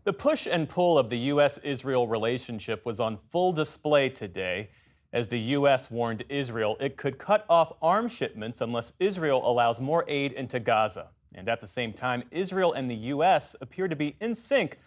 The push and pull of the U.S.-Israel relationship was on full display today as the U.S. warned Israel it could cut off arms shipments unless Israel allows more aid into Gaza. And at the same time, Israel and the U.S. appear to be in sync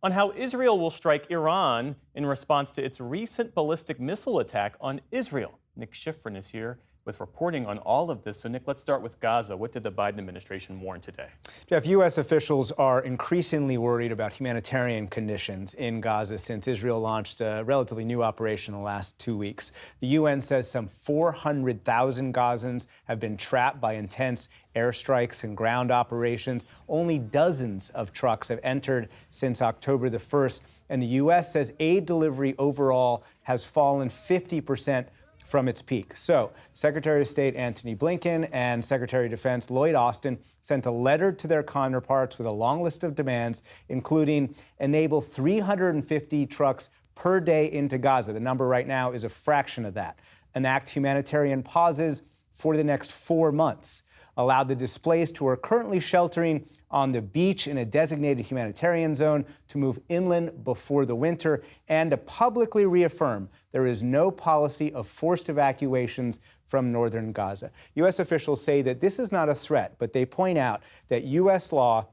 on how Israel will strike Iran in response to its recent ballistic missile attack on Israel. Nick Schifrin is here with reporting on all of this. So, Nick, let's start with Gaza. What did the Biden administration warn today? Jeff, U.S. officials are increasingly worried about humanitarian conditions in Gaza since Israel launched a relatively new operation in the last 2 weeks. The UN says some 400,000 Gazans have been trapped by intense airstrikes and ground operations. Only dozens of trucks have entered since October the 1st. And the U.S. says aid delivery overall has fallen 50% from its peak. So, Secretary of State Antony Blinken and Secretary of Defense Lloyd Austin sent a letter to their counterparts with a long list of demands, including enable 350 trucks per day into Gaza. The number right now is a fraction of that. Enact humanitarian pauses for the next 4 months. Allow the displaced who are currently sheltering on the beach in a designated humanitarian zone to move inland before the winter, and to publicly reaffirm there is no policy of forced evacuations from northern Gaza. U.S. officials say that this is not a threat, but they point out that U.S. law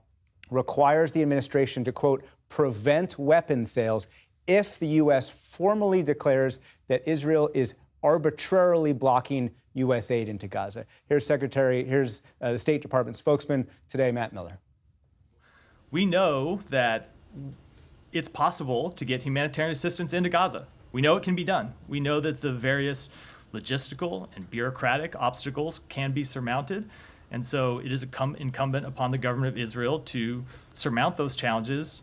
requires the administration to, quote, prevent weapon sales if the U.S. formally declares that Israel is arbitrarily blocking U.S. aid into Gaza. Here's the State Department spokesman today, Matt Miller. We know that it's possible to get humanitarian assistance into Gaza. We know it can be done. We know that the various logistical and bureaucratic obstacles can be surmounted. And so it is incumbent upon the government of Israel to surmount those challenges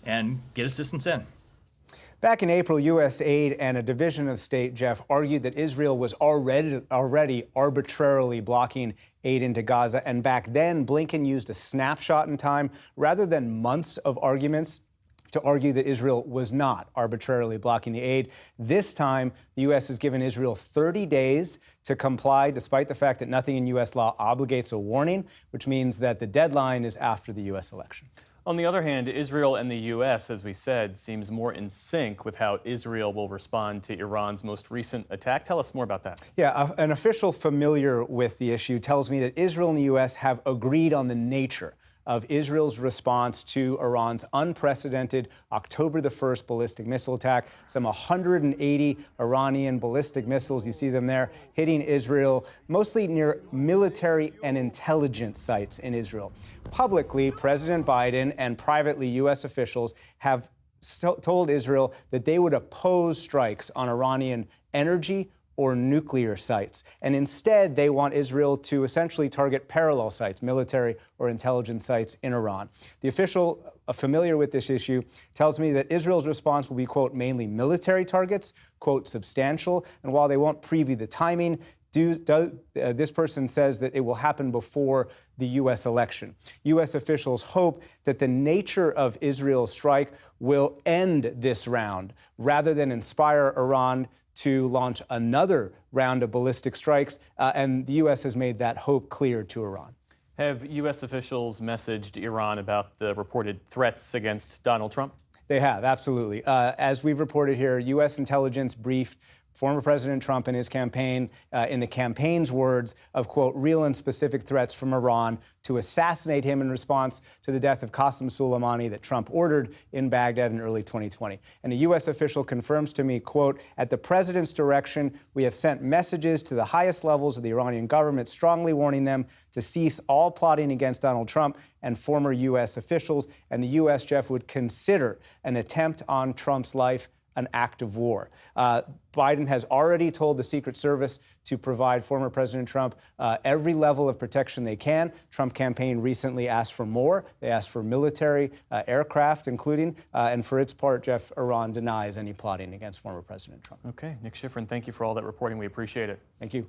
and get assistance in. Back in April, U.S. aid and a division of state, Jeff, argued that Israel was already arbitrarily blocking aid into Gaza. And back then, Blinken used a snapshot in time rather than months of arguments to argue that Israel was not arbitrarily blocking the aid. This time, the U.S. has given Israel 30 days to comply, despite the fact that nothing in U.S. law obligates a warning, which means that the deadline is after the U.S. election. On the other hand, Israel and the U.S., as we said, seems more in sync with how Israel will respond to Iran's most recent attack. Tell us more about that. Yeah, an official familiar with the issue tells me that Israel and the U.S. have agreed on the nature of Israel's response to Iran's unprecedented October the 1st ballistic missile attack. Some 180 Iranian ballistic missiles, you see them there, hitting Israel, mostly near military and intelligence sites in Israel. Publicly, President Biden and privately, U.S. officials have told Israel that they would oppose strikes on Iranian energy or nuclear sites. And instead, they want Israel to essentially target parallel sites, military or intelligence sites in Iran. The official familiar with this issue tells me that Israel's response will be, quote, mainly military targets, quote, substantial. And while they won't preview the timing, this person says that it will happen before the U.S. election. U.S. officials hope that the nature of Israel's strike will end this round rather than inspire Iran to launch another round of ballistic strikes, and the U.S. has made that hope clear to Iran. Have U.S. officials messaged Iran about the reported threats against Donald Trump? They have, absolutely. As we've reported here, U.S. intelligence briefed former President Trump and his campaign, in the campaign's words, of, quote, real and specific threats from Iran to assassinate him in response to the death of Qasem Soleimani that Trump ordered in Baghdad in early 2020. And a U.S. official confirms to me, quote, at the president's direction, we have sent messages to the highest levels of the Iranian government, strongly warning them to cease all plotting against Donald Trump and former U.S. officials. And the U.S., Jeff, would consider an attempt on Trump's life an act of war. Biden has already told the Secret Service to provide former President Trump every level of protection they can. Trump campaign recently asked for more. They asked for military aircraft, including, and for its part, Jeff, Iran denies any plotting against former President Trump. Okay, Nick Schifrin, thank you for all that reporting. We appreciate it. Thank you.